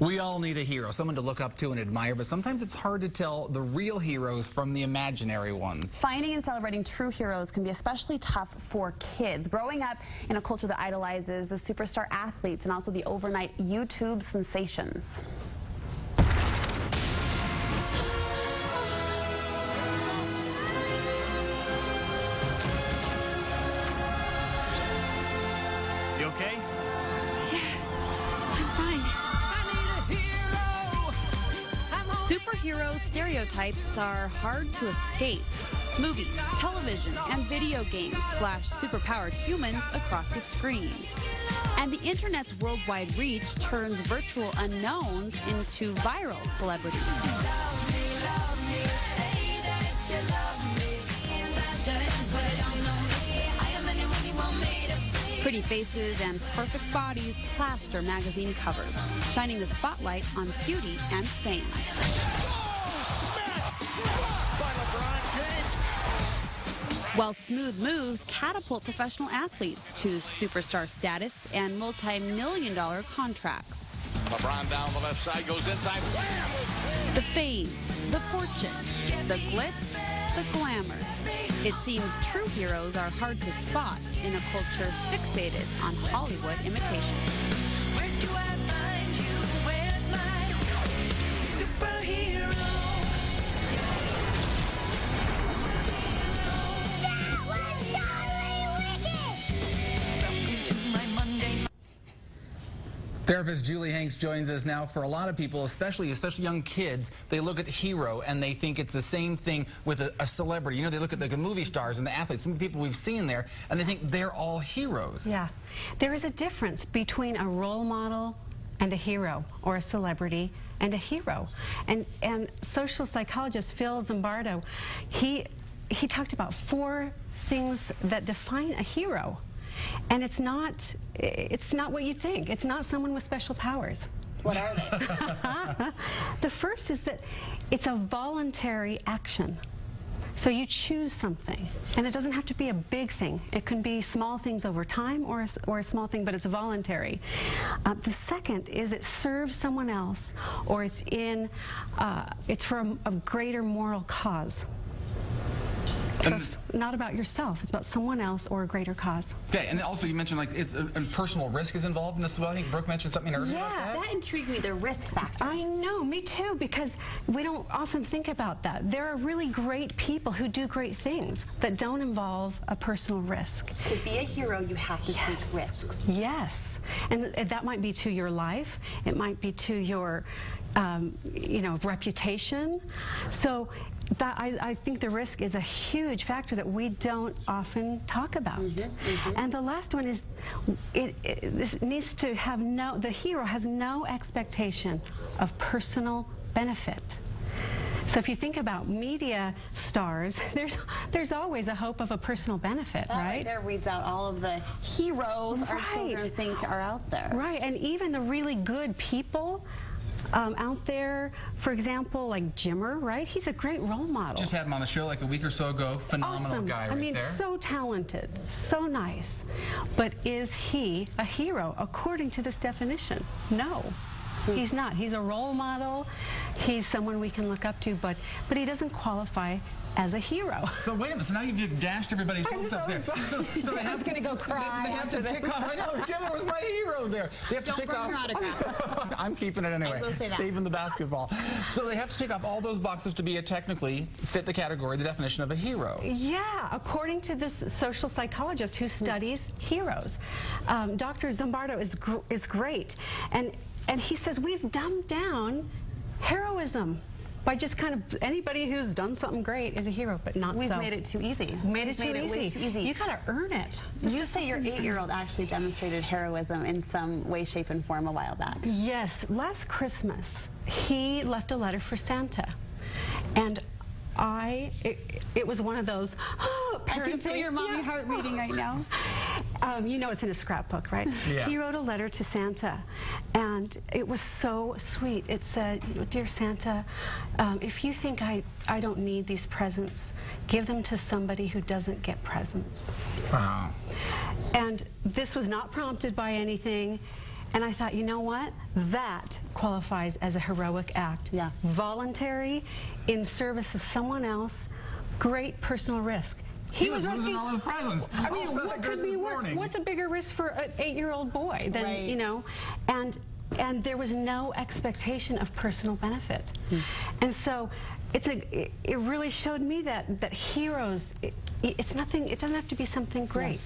We all need a hero, someone to look up to and admire, but sometimes it's hard to tell the real heroes from the imaginary ones. Finding and celebrating true heroes can be especially tough for kids. Growing up in a culture that idolizes the superstar athletes and also the overnight YouTube sensations. You okay? Superhero stereotypes are hard to escape. Movies, television, and video games flash superpowered humans across the screen. And the internet's worldwide reach turns virtual unknowns into viral celebrities. Pretty faces and perfect bodies plaster magazine covers, shining the spotlight on beauty and fame. While smooth moves catapult professional athletes to superstar status and multi-million-dollar contracts. LeBron down the left side, goes inside. Wham! The fame, the fortune, the glitz, the glamour. It seems true heroes are hard to spot in a culture fixated on Hollywood imitation. Where do I find you? Where's my superhero? That was totally wicked! Welcome to my Monday. Therapist JulieHanks joins us now. For a lot of people, especially young kids, they look at hero and they think it's the same thing with a celebrity. You know, they look at the movie stars and the athletes, some people we've seen there, and they think they're all heroes. Yeah. There is a difference between a role model and a hero, or a celebrity and a hero. And social psychologist Phil Zimbardo, he talked about 4 things that define a hero. And it's not what you think. It's not someone with special powers. What are they? The first is that it's a voluntary action. So you choose something, and it doesn't have to be a big thing. It can be small things over time, or a small thing, but it's voluntary. The second is it serves someone else, or it's for a greater moral cause. So it's not about yourself. It's about someone else or a greater cause. Okay, and also you mentioned like it's a personal risk is involved in this as well. I think Brooke mentioned something earlier about that. That intrigued me, the risk factor. I know, me too, because we don't often think about that. There are really great people who do great things that don't involve a personal risk. To be a hero, you have to take risks. Yes, and that might be to your life. It might be to your, reputation. So I think the risk is a huge factor that we don't often talk about. And the last one is this needs to have the hero has no expectation of personal benefit. So if you think about media stars, there's always a hope of a personal benefit, that right? There reads out all of the heroes our children think are out there. Right, and even the really good people out there, for example, like Jimmer, right? He's a great role model. Just had him on the show like a week or so ago. Phenomenal guy right there. So talented, so nice. But is he a hero according to this definition? No. He's not. He's a role model. He's someone we can look up to, but he doesn't qualify as a hero. So wait a minute. So now you've dashed everybody's hopes up there. So they have to go cry. They have to tick off. I know Jimmer was my hero there. They have to tick off. I'm keeping it anyway. Saving the basketball. So they have to tick off all those boxes to be technically fit the category, the definition of a hero. Yeah, according to this social psychologist who studies heroes, Dr. Zimbardo is great, and he says we've dumbed down heroism by just kind of anybody who's done something great is a hero, but not We've so. made it too easy. Made it way too easy. You gotta earn it. You say your 8-year-old actually demonstrated heroism in some way, shape, and form a while back. Yes, last Christmas he left a letter for Santa, and it was one of those, parenting. I can feel your mommy heart beating right now. You know it's in a scrapbook, right? Yeah. He wrote a letter to Santa, and it was so sweet. It said, Dear Santa, if you think I don't need these presents, give them to somebody who doesn't get presents. Wow. And this was not prompted by anything. And I thought, you know what? That qualifies as a heroic act. Yeah. Voluntary, in service of someone else, great personal risk. He was losing all his presents. I mean, what's a bigger risk for an 8-year-old boy than, Right. you know? And there was no expectation of personal benefit. And so it really showed me that heroes, it's nothing, it doesn't have to be something great.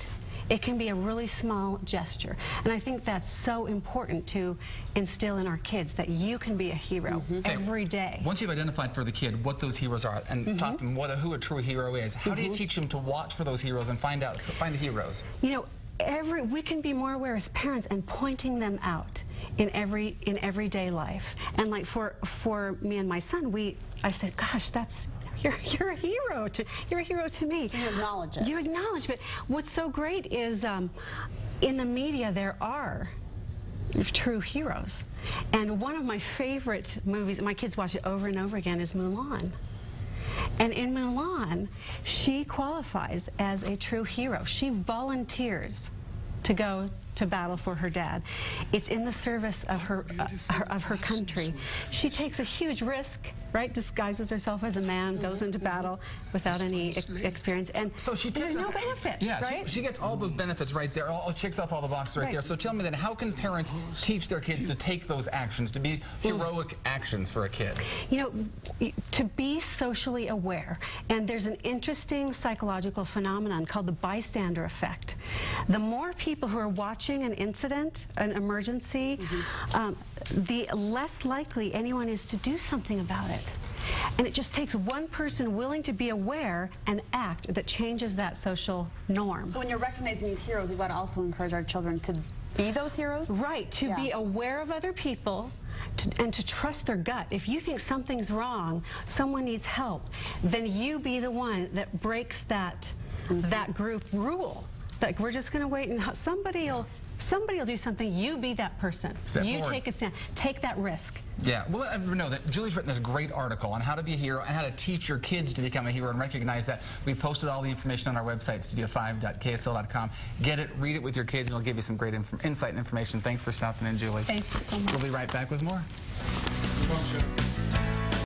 It can be a really small gesture. And I think that's so important to instill in our kids, that you can be a hero every day. Once you've identified for the kid what those heroes are and taught them who a true hero is, how do you teach them to watch for those heroes and find the heroes? You know, we can be more aware as parents and pointing them out in everyday life. And like for me and my son, I said, gosh, you're a hero to me. So you acknowledge it. You acknowledge it. What's so great is in the media there are true heroes. And one of my favorite movies, my kids watch it over and over again, is Mulan. And in Mulan, she qualifies as a true hero. She volunteers to go to battle for her dad. It's in the service of her country. She takes a huge risk, right? Disguises herself as a man, goes into battle without any experience, and so there's no benefit. Yeah, right? she gets all those benefits right there. All checks off all the boxes right there. So tell me then, how can parents teach their kids to take those actions, to be heroic actions for a kid? You know, to be socially aware. And there's an interesting psychological phenomenon called the bystander effect. The more people who are watching an incident, an emergency, the less likely anyone is to do something about it. And it just takes one person willing to be aware and act that changes that social norm. So when you're recognizing these heroes, we've got to also encourage our children to be those heroes? Right, to be aware of other people, and to trust their gut. If you think something's wrong, someone needs help, then you be the one that breaks that group rule. Like, we're just going to wait and somebody will do something. You be that person. You take a stand. Take that risk. Yeah. Well, I know that Julie's written this great article on how to be a hero and how to teach your kids to become a hero, and recognize that. We posted all the information on our website, studio5.ksl.com. Get it, read it with your kids, and it'll give you some great insight and information. Thanks for stopping in, Julie. Thank you so much. We'll be right back with more.